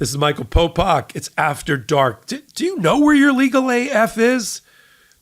This is Michael Popok. It's After Dark. Do you know where your legal AF is?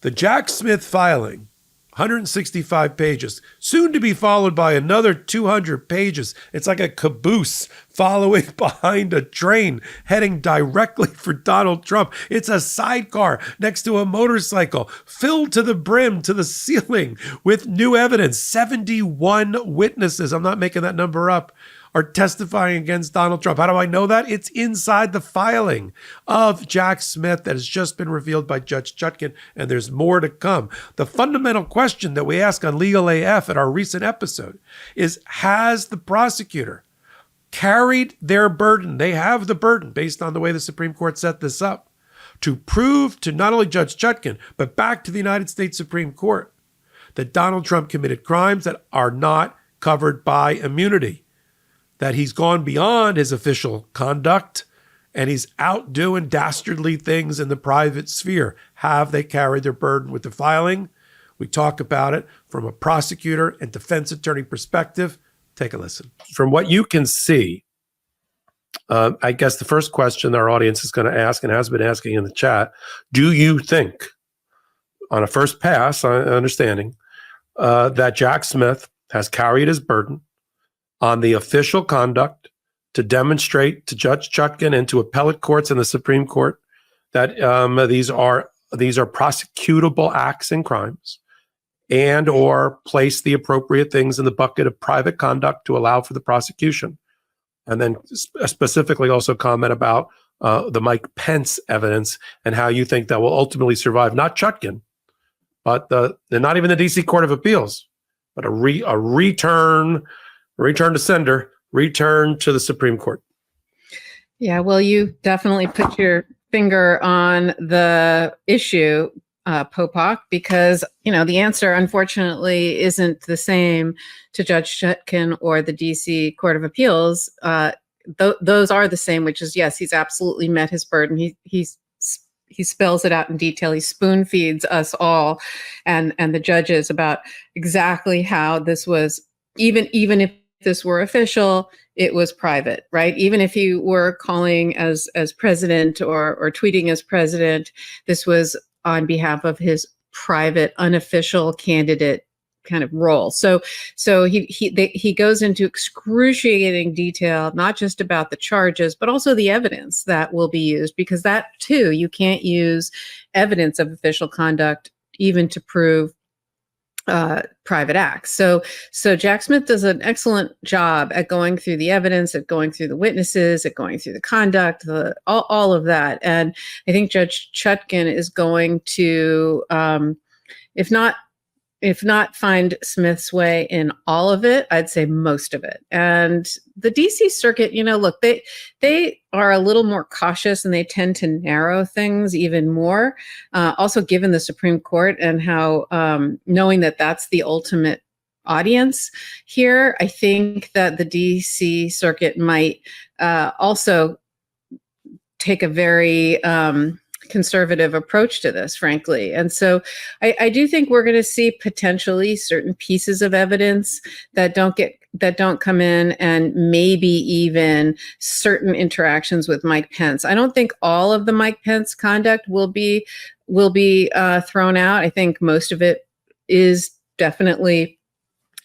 The Jack Smith filing, 165 pages, soon to be followed by another 200 pages. It's like a caboose following behind a train heading directly for Donald Trump. It's a sidecar next to a motorcycle filled to the brim, to the ceiling with new evidence. 71 witnesses, I'm not making that number up, are testifying against Donald Trump. How do I know that? It's inside the filing of Jack Smith that has just been revealed by Judge Chutkan, and there's more to come. The fundamental question that we ask on Legal AF at our recent episode is, has the prosecutor carried their burden? They have the burden, based on the way the Supreme Court set this up, to prove to not only Judge Chutkan, but back to the United States Supreme Court, that Donald Trump committed crimes that are not covered by immunity, that he's gone beyond his official conduct and he's out doing dastardly things in the private sphere. Have they carried their burden with the filing? We talk about it from a prosecutor and defense attorney perspective. Take a listen. From what you can see, I guess the first question our audience is going to ask and has been asking in the chat, do you think, on a first pass, understanding, that Jack Smith has carried his burden on the official conduct to demonstrate to Judge Chutkan and to appellate courts and the Supreme Court that these are prosecutable acts and crimes, and or place the appropriate things in the bucket of private conduct to allow for the prosecution? And then specifically also comment about the Mike Pence evidence and how you think that will ultimately survive, not Chutkan, but not even the DC Court of Appeals, but a return to sender, return to the Supreme Court. Yeah, well, you definitely put your finger on the issue, Popok, because, the answer, unfortunately, isn't the same to Judge Chutkan or the DC Court of Appeals. Those are the same, which is, yes, he's absolutely met his burden. He spells it out in detail. He spoon feeds us all and the judges about exactly how this was, even if this were official, it was private, right? Even if he were calling as president or tweeting as president, this was on behalf of his private, unofficial candidate kind of role. So he goes into excruciating detail, not just about the charges, but also the evidence that will be used, because that too, you can't use evidence of official conduct even to prove private acts. So Jack Smith does an excellent job at going through the evidence, at going through the witnesses, at going through the conduct, all of that. And I think Judge Chutkan is going to, if not find Smith's way in all of it, I'd say most of it. And the DC Circuit, look, they are a little more cautious and they tend to narrow things even more. Also, given the Supreme Court and how, knowing that that's the ultimate audience here, I think that the DC Circuit might also take a very conservative approach to this, frankly. And so I do think we're going to see potentially certain pieces of evidence that don't come in, and maybe even certain interactions with Mike Pence. I don't think all of the Mike Pence conduct will be thrown out. I think most of it is definitely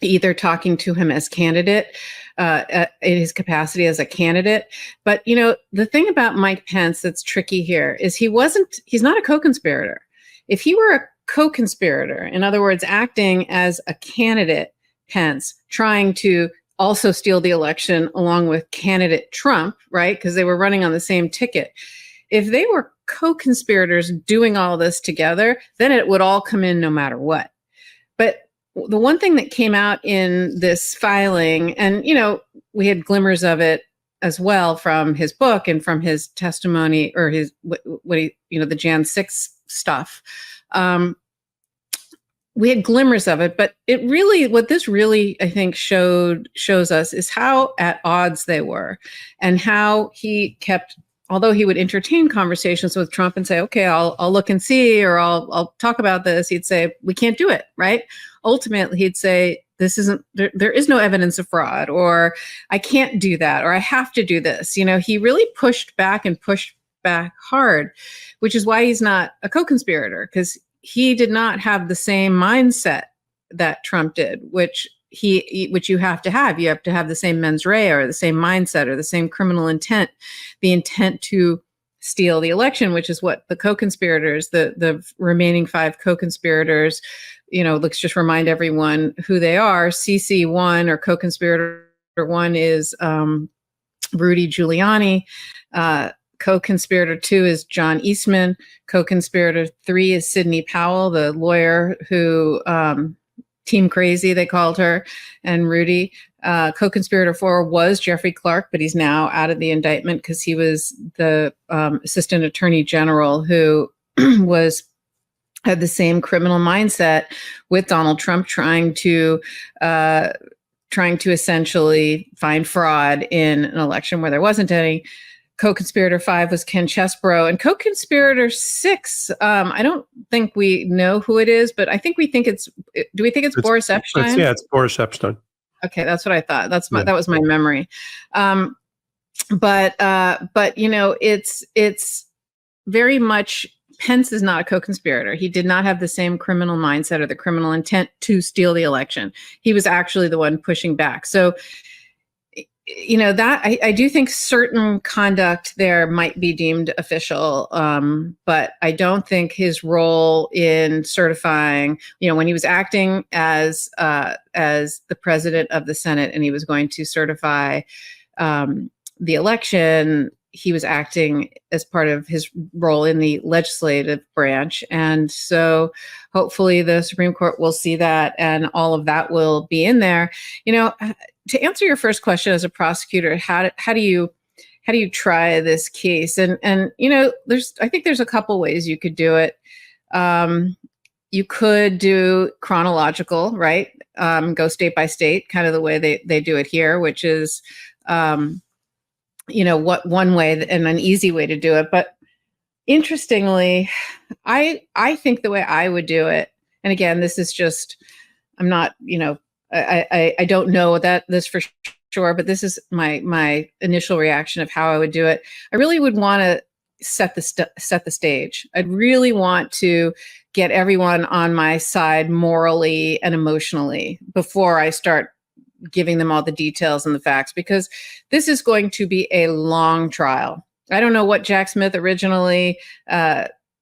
either talking to him as candidate, in his capacity as a candidate. But, the thing about Mike Pence that's tricky here is he's not a co-conspirator. If he were a co-conspirator, in other words, acting as a candidate, Pence, trying to also steal the election along with candidate Trump, right? Because they were running on the same ticket. If they were co-conspirators doing all this together, then it would all come in no matter what. But the one thing that came out in this filing, and, we had glimmers of it as well from his book and from his testimony, or his, the Jan 6 stuff. We had glimmers of it, but what this really, I think, shows us is how at odds they were, and how he kept, although he would entertain conversations with Trump and say, okay, I'll look and see, or I'll talk about this, he'd say, we can't do it, right? Ultimately, he'd say, this isn't, there is no evidence of fraud, or I can't do that, or I have to do this. He really pushed back and pushed back hard, which is why he's not a co-conspirator, because he did not have the same mindset that Trump did, which you have to have. You have to have the same mens rea, or the same mindset, or the same criminal intent, the intent to steal the election, which is what the co-conspirators, the remaining 5 co-conspirators, let's just remind everyone who they are. CC1, or co-conspirator 1, is Rudy Giuliani. Co-conspirator 2 is John Eastman. Co-conspirator 3 is Sidney Powell, the lawyer who, Team Crazy, they called her, and Rudy. Co-conspirator 4 was Jeffrey Clark, but he's now out of the indictment because he was the assistant attorney general who had the same criminal mindset with Donald Trump, trying to essentially find fraud in an election where there wasn't any. Co-conspirator 5 was Ken Chesbrough, and co-conspirator 6. I don't think we know who it is, but I think we think it's. Do we think it's Boris Epstein? It's Boris Epstein. Okay, that's what I thought. That was my memory. But it's very much. Pence is not a co-conspirator. He did not have the same criminal mindset or the criminal intent to steal the election. He was actually the one pushing back. So, that I do think certain conduct there might be deemed official, but I don't think his role in certifying, when he was acting as the president of the Senate and he was going to certify the election, he was acting as part of his role in the legislative branch. And so hopefully the Supreme Court will see that, and all of that will be in there. To answer your first question as a prosecutor, how do you try this case? And I think there's a couple ways you could do it. You could do chronological, right? Go state by state, kind of the way they do it here, which is what one way and an easy way to do it. But interestingly, I think the way I would do it, and again, this is just, I'm not, I don't know this for sure, but this is my initial reaction of how I would do it. I really would want to set the stage. I'd really want to get everyone on my side morally and emotionally before I start giving them all the details and the facts, because this is going to be a long trial. I don't know what Jack Smith originally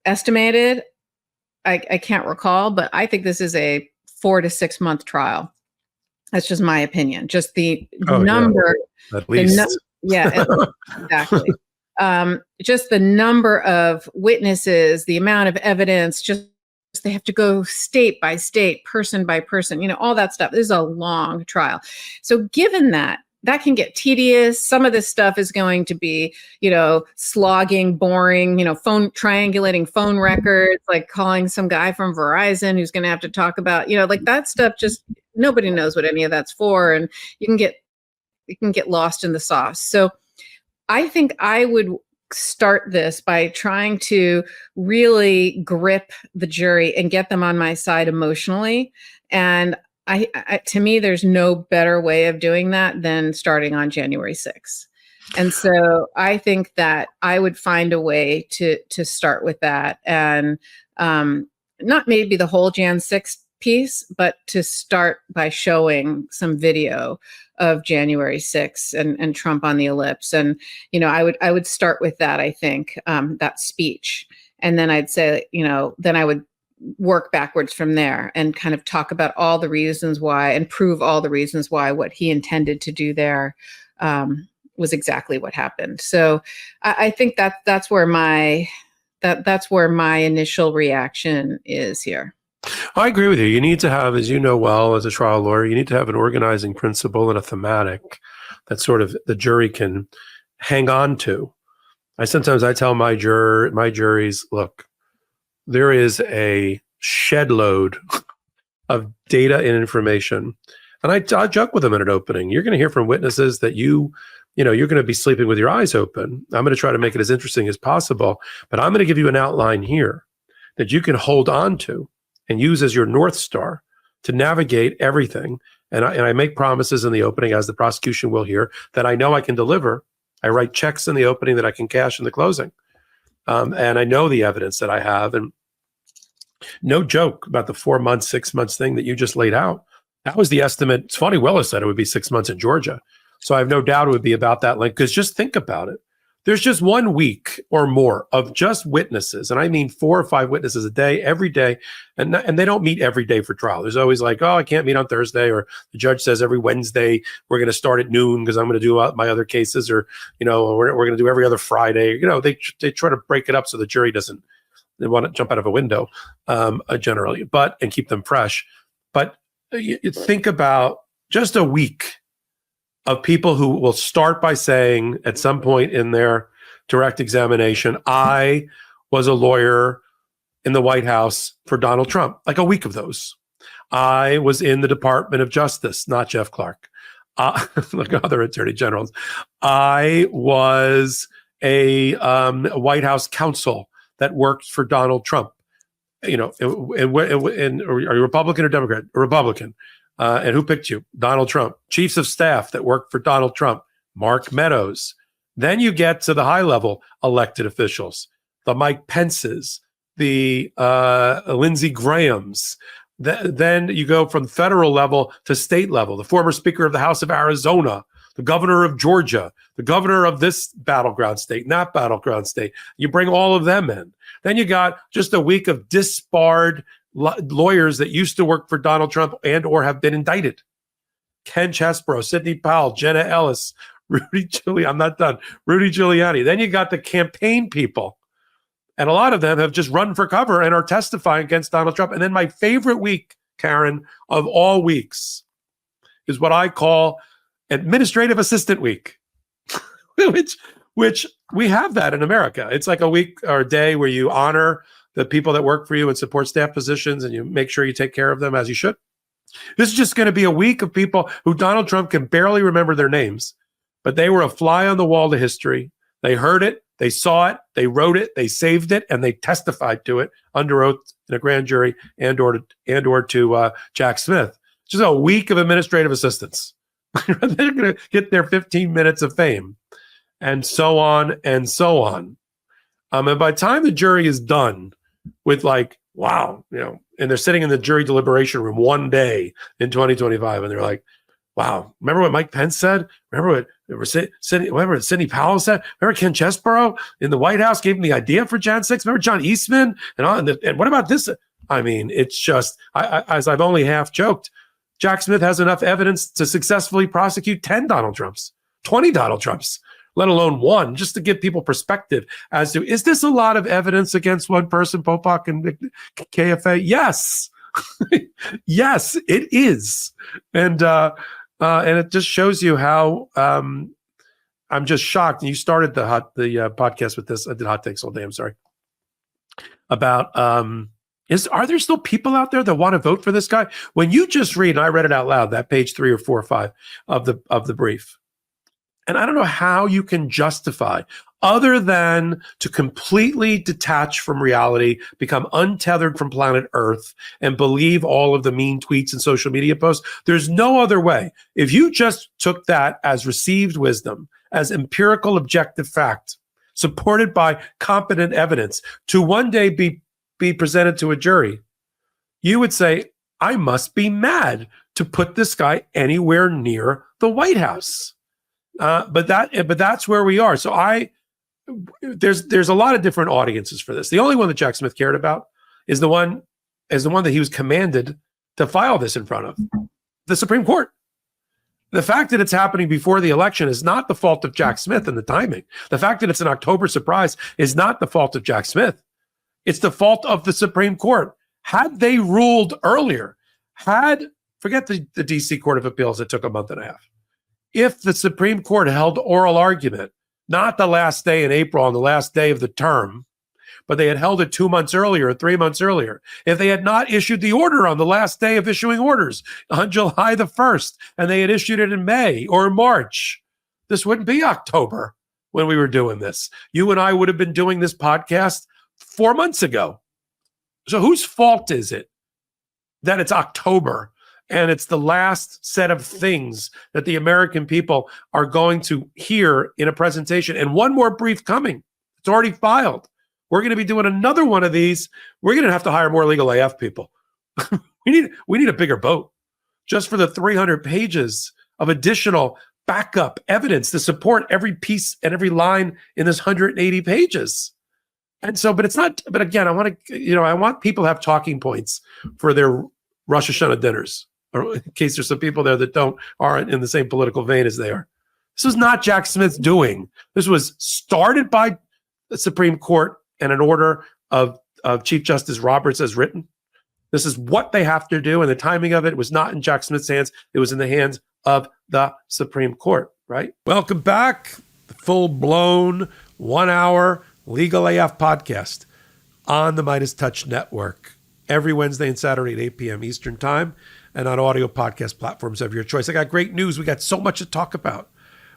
estimated. I can't recall, but I think this is a 4 to 6 month trial. That's just my opinion. Just the number. Yeah, at least. Exactly. Just the number of witnesses, the amount of evidence, just they have to go state by state, person by person, all that stuff. This is a long trial. So given that can get tedious. Some of this stuff is going to be, slogging, boring, triangulating phone records, like calling some guy from Verizon who's going to have to talk about, that stuff. Just nobody knows what any of that's for. And you can get lost in the sauce. So I think I would start this by trying to really grip the jury and get them on my side emotionally. And to me, there's no better way of doing that than starting on January 6th. And so I think that I would find a way to start with that, and not maybe the whole Jan 6th piece, but to start by showing some video of January 6th and Trump on the ellipse. And, I would start with that, I think, that speech. And then I'd say, then I would work backwards from there and kind of talk about all the reasons why and prove all the reasons why what he intended to do there was exactly what happened. So I think that's where my initial reaction is here. I agree with you. You need to have, as you know well as a trial lawyer, you need to have an organizing principle and a thematic that sort of the jury can hang on to. I tell my juries, look, there is a shed load of data and information. And I joke with them in an opening. You're going to hear from witnesses that you're going to be sleeping with your eyes open. I'm going to try to make it as interesting as possible, but I'm going to give you an outline here that you can hold on to and use as your North Star to navigate everything and I make promises in the opening, as the prosecution will hear, that I know I can deliver. I write checks in the opening that I can cash in the closing. And I know the evidence that I have. And no joke about the 4 months, 6 months thing that you just laid out. That was the estimate. It's funny, Willis said it would be 6 months in Georgia. So I have no doubt it would be about that length, because just think about it. There's just 1 week or more of just witnesses. And I mean 4 or 5 witnesses a day, every day. And they don't meet every day for trial. There's always like, oh, I can't meet on Thursday. Or the judge says every Wednesday, we're going to start at noon because I'm going to do my other cases. Or, we're going to do every other Friday. They try to break it up so the jury doesn't, they want to jump out of a window generally, and keep them fresh. But you think about just a week of people who will start by saying at some point in their direct examination, I was a lawyer in the White House for Donald Trump, like a week of those. I was in the Department of Justice, not Jeff Clark, like other attorney generals. I was a White House counsel that worked for Donald Trump. Are you Republican or Democrat? A Republican. And who picked you? Donald Trump. Chiefs of staff that worked for Donald Trump. Mark Meadows. Then you get to the high level elected officials, the Mike Pences, the Lindsey Grahams. Then you go from federal level to state level, the former Speaker of the House of Arizona, the governor of Georgia, the governor of this battleground state, and that battleground state. You bring all of them in. Then you got just a week of disbarred lawyers that used to work for Donald Trump and or have been indicted. Ken Chesebro, Sidney Powell, Jenna Ellis, Rudy Giuliani. Then you got the campaign people. And a lot of them have just run for cover and are testifying against Donald Trump. And then my favorite week, Karen, of all weeks is what I call Administrative Assistant Week, which we have that in America. It's like a week or a day where you honor the people that work for you and support staff positions, and you make sure you take care of them as you should. This is just going to be a week of people who Donald Trump can barely remember their names, but they were a fly on the wall to history. They heard it, they saw it, they wrote it, they saved it, and they testified to it under oath in a grand jury and or to Jack Smith. Just a week of administrative assistance. They're going to get their 15 minutes of fame, and so on and so on. And by the time the jury is done with wow, and they're sitting in the jury deliberation room one day in 2025, and they're like, wow, remember what Mike Pence said? Remember what Sidney Powell said? Remember Ken Chesebro in the White House gave him the idea for Jan 6? Remember John Eastman? And what about this? I mean, it's just, as I've only half joked, Jack Smith has enough evidence to successfully prosecute 10 Donald Trumps, 20 Donald Trumps, let alone one, just to give people perspective as to, is this a lot of evidence against one person, Popok and KFA? Yes. Yes, it is. And it just shows you how I'm just shocked. And you started the podcast with this. I did hot takes all day. I'm sorry. About are there still people out there that want to vote for this guy? When you just read, and I read it out loud, that page 3 or 4 or 5 of the brief. And I don't know how you can justify, other than to completely detach from reality, become untethered from planet Earth, and believe all of the mean tweets and social media posts. There's no other way. If you just took that as received wisdom, as empirical objective fact, supported by competent evidence, to one day be presented to a jury, you would say, I must be mad to put this guy anywhere near the White House. But that's where we are. So there's a lot of different audiences for this. The only one that Jack Smith cared about is the one that he was commanded to file this in front of, the Supreme Court. The fact that it's happening before the election is not the fault of Jack Smith and the timing. The fact that it's an October surprise is not the fault of Jack Smith. It's the fault of the Supreme Court. Had they ruled earlier, forget the DC Court of Appeals that took a month and a half. If the Supreme Court held oral argument, not the last day in April on the last day of the term, but they had held it 2 months earlier or 3 months earlier, if they had not issued the order on the last day of issuing orders on July the 1st, and they had issued it in May or March, this wouldn't be October when we were doing this. You and I would have been doing this podcast 4 months ago. So whose fault is it that it's October And it's the last set of things that the American people are going to hear in a presentation. And one more brief coming. It's already filed. We're going to be doing another one of these. We're going to have to hire more legal AF people. we need a bigger boat just for the 300 pages of additional backup evidence to support every piece and every line in this 180 pages. And so, but again, I want people to have talking points for their Rosh Hashanah dinners, or in case there's some people there that aren't in the same political vein as they are. This was not Jack Smith's doing. This was started by the Supreme Court and an order of Chief Justice Roberts as written. This is what they have to do, and the timing of it was not in Jack Smith's hands. It was in the hands of the Supreme Court, right? Welcome back. The full-blown 1-hour Legal AF podcast on the MeidasTouch Network every Wednesday and Saturday at 8 p.m. Eastern Time and on audio podcast platforms of your choice. I got great news. We got so much to talk about.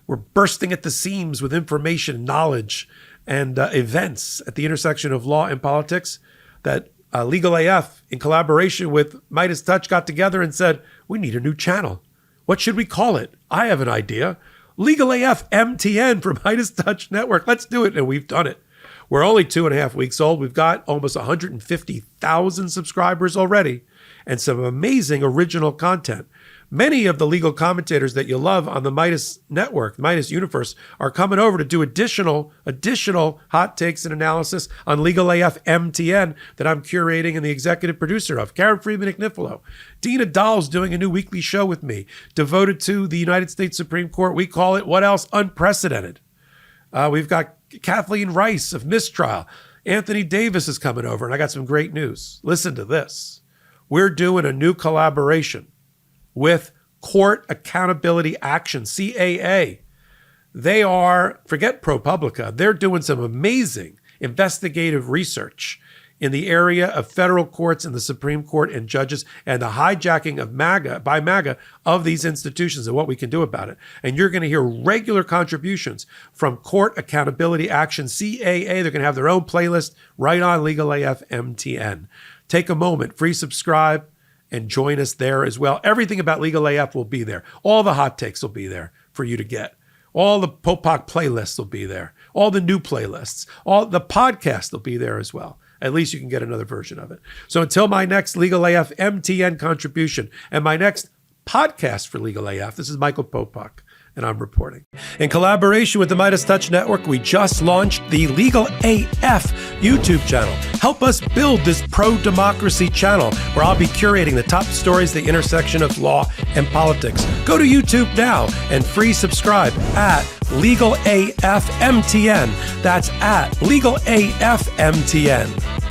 We're bursting at the seams with information, knowledge, and events at the intersection of law and politics that Legal AF, in collaboration with MeidasTouch, got together and said, we need a new channel. What should we call it? I have an idea. Legal AF MTN for MeidasTouch Network. Let's do it. And we've done it. We're only 2.5 weeks old. We've got almost 150,000 subscribers already and some amazing original content. Many of the legal commentators that you love on the Meidas Network, Meidas Universe, are coming over to do additional hot takes and analysis on Legal AF MTN that I'm curating and the executive producer of. Karen Friedman-Kniffelow. Dina Dahl's doing a new weekly show with me devoted to the United States Supreme Court. We call it, what else? Unprecedented. We've got Kathleen Rice of Mistrial. Anthony Davis is coming over, and I got some great news. Listen to this. We're doing a new collaboration with Court Accountability Action, CAA. They are, forget ProPublica, they're doing some amazing investigative research in the area of federal courts and the Supreme Court and judges and the hijacking of MAGA of these institutions and what we can do about it. And you're going to hear regular contributions from Court Accountability Action, CAA. They're going to have their own playlist right on Legal AF MTN. Take a moment, free subscribe, and join us there as well. Everything about Legal AF will be there. All the hot takes will be there for you to get. All the Popok playlists will be there. All the new playlists. All the podcasts will be there as well. At least you can get another version of it. So until my next Legal AF MTN contribution and my next podcast for Legal AF, this is Michael Popok, and I'm reporting. In collaboration with the MeidasTouch Network, we just launched the Legal AF YouTube channel. Help us build this pro-democracy channel where I'll be curating the top stories, the intersection of law and politics. Go to YouTube now and free subscribe at Legal AF MTN. That's at Legal AF MTN.